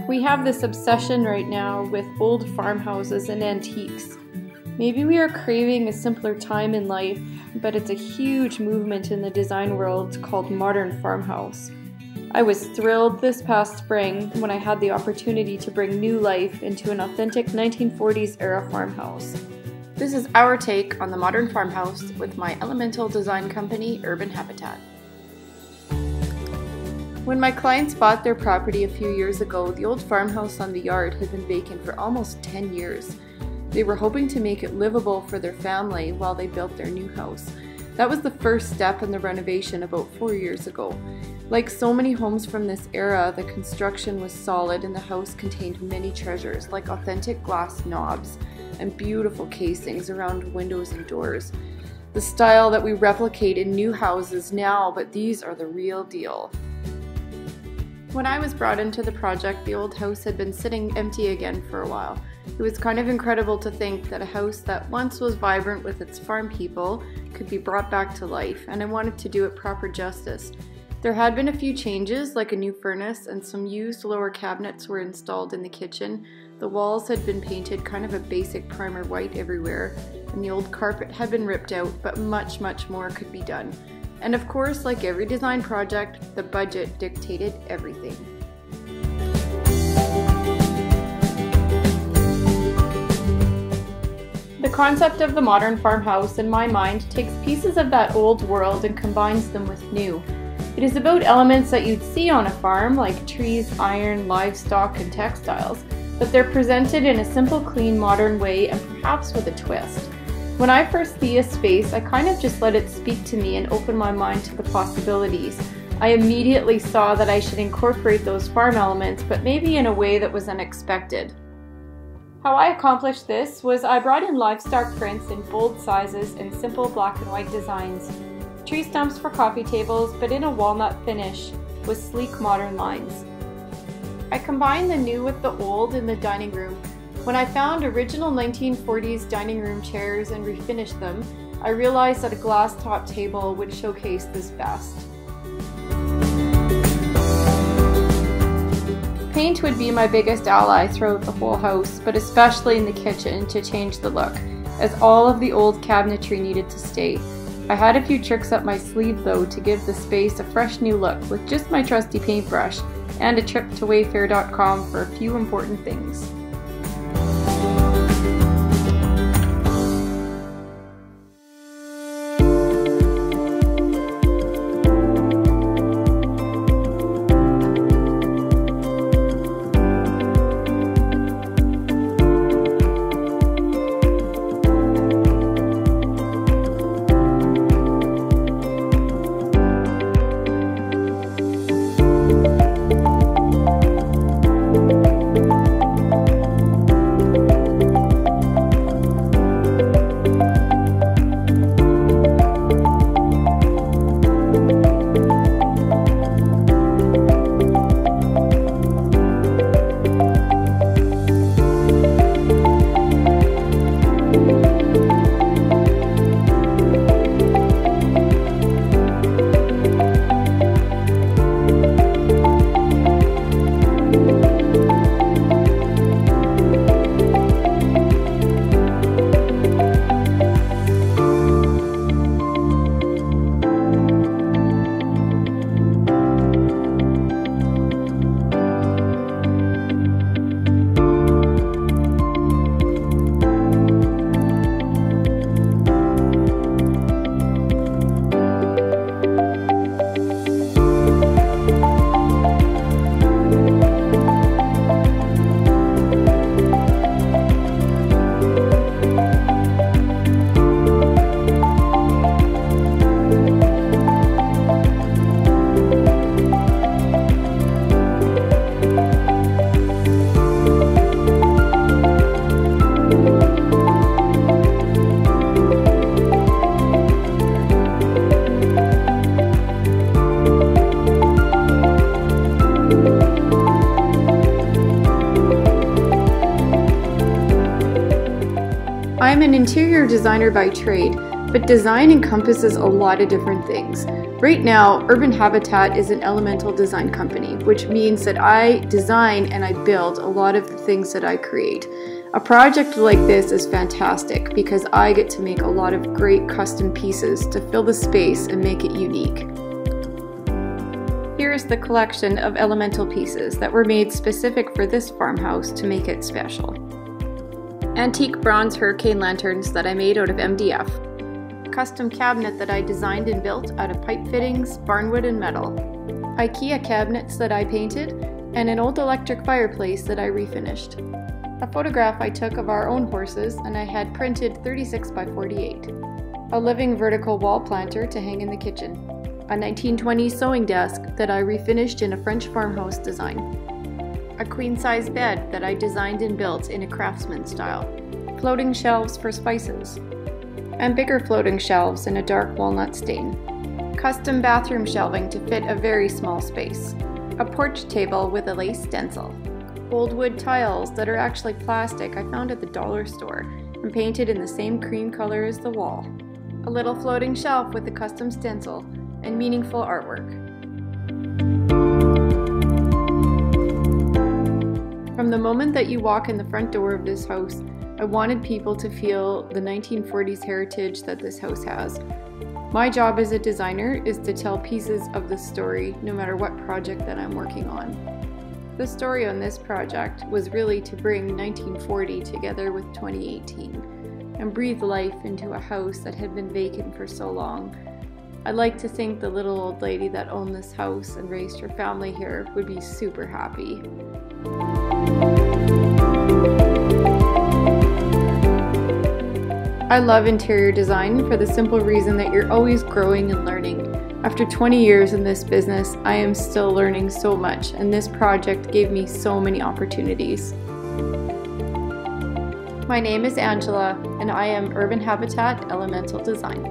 We have this obsession right now with old farmhouses and antiques. Maybe we are craving a simpler time in life, but it's a huge movement in the design world called Modern Farmhouse. I was thrilled this past spring when I had the opportunity to bring new life into an authentic 1940s era farmhouse. This is our take on the Modern Farmhouse with my elemental design company, Urban Habitat. When my clients bought their property a few years ago, the old farmhouse on the yard had been vacant for almost 10 years. They were hoping to make it livable for their family while they built their new house. That was the first step in the renovation about 4 years ago. Like so many homes from this era, the construction was solid and the house contained many treasures like authentic glass knobs and beautiful casings around windows and doors. The style that we replicate in new houses now, but these are the real deal. When I was brought into the project, the old house had been sitting empty again for a while. It was kind of incredible to think that a house that once was vibrant with its farm people could be brought back to life, and I wanted to do it proper justice. There had been a few changes, like a new furnace and some used lower cabinets were installed in the kitchen. The walls had been painted kind of a basic primer white everywhere, and the old carpet had been ripped out, but much more could be done. And of course, like every design project, the budget dictated everything. The concept of the modern farmhouse, in my mind, takes pieces of that old world and combines them with new. It is about elements that you'd see on a farm, like trees, iron, livestock, and textiles, but they're presented in a simple, clean, modern way and perhaps with a twist. When I first see a space, I kind of just let it speak to me and open my mind to the possibilities. I immediately saw that I should incorporate those farm elements, but maybe in a way that was unexpected. How I accomplished this was I brought in livestock prints in bold sizes and simple black and white designs. Tree stumps for coffee tables, but in a walnut finish with sleek modern lines. I combined the new with the old in the dining room. When I found original 1940s dining room chairs and refinished them, I realized that a glass top table would showcase this best. Paint would be my biggest ally throughout the whole house, but especially in the kitchen to change the look, as all of the old cabinetry needed to stay. I had a few tricks up my sleeve though to give the space a fresh new look with just my trusty paintbrush and a trip to wayfair.com for a few important things. I'm an interior designer by trade, But design encompasses a lot of different things. Right now, Urban Habitat is an elemental design company, which means that I design and I build a lot of the things that I create. A project like this is fantastic because I get to make a lot of great custom pieces to fill the space and make it unique. Here is the collection of elemental pieces that were made specific for this farmhouse to make it special. Antique bronze hurricane lanterns that I made out of MDF. Custom cabinet that I designed and built out of pipe fittings, barnwood and metal. IKEA cabinets that I painted, and an old electric fireplace that I refinished. A photograph I took of our own horses and I had printed 36 by 48. A living vertical wall planter to hang in the kitchen. A 1920s sewing desk that I refinished in a French farmhouse design. A queen-size bed that I designed and built in a craftsman style. Floating shelves for spices. And bigger floating shelves in a dark walnut stain. Custom bathroom shelving to fit a very small space. A porch table with a lace stencil. Old wood tiles that are actually plastic I found at the dollar store and painted in the same cream color as the wall. A little floating shelf with a custom stencil and meaningful artwork. From the moment that you walk in the front door of this house, I wanted people to feel the 1940s heritage that this house has. My job as a designer is to tell pieces of the story no matter what project that I'm working on. The story on this project was really to bring 1940 together with 2018 and breathe life into a house that had been vacant for so long. I'd like to think the little old lady that owned this house and raised her family here would be super happy. I love interior design for the simple reason that you're always growing and learning. After 20 years in this business, I am still learning so much, and this project gave me so many opportunities. My name is Angela, and I am Urban Habitat Elemental Design.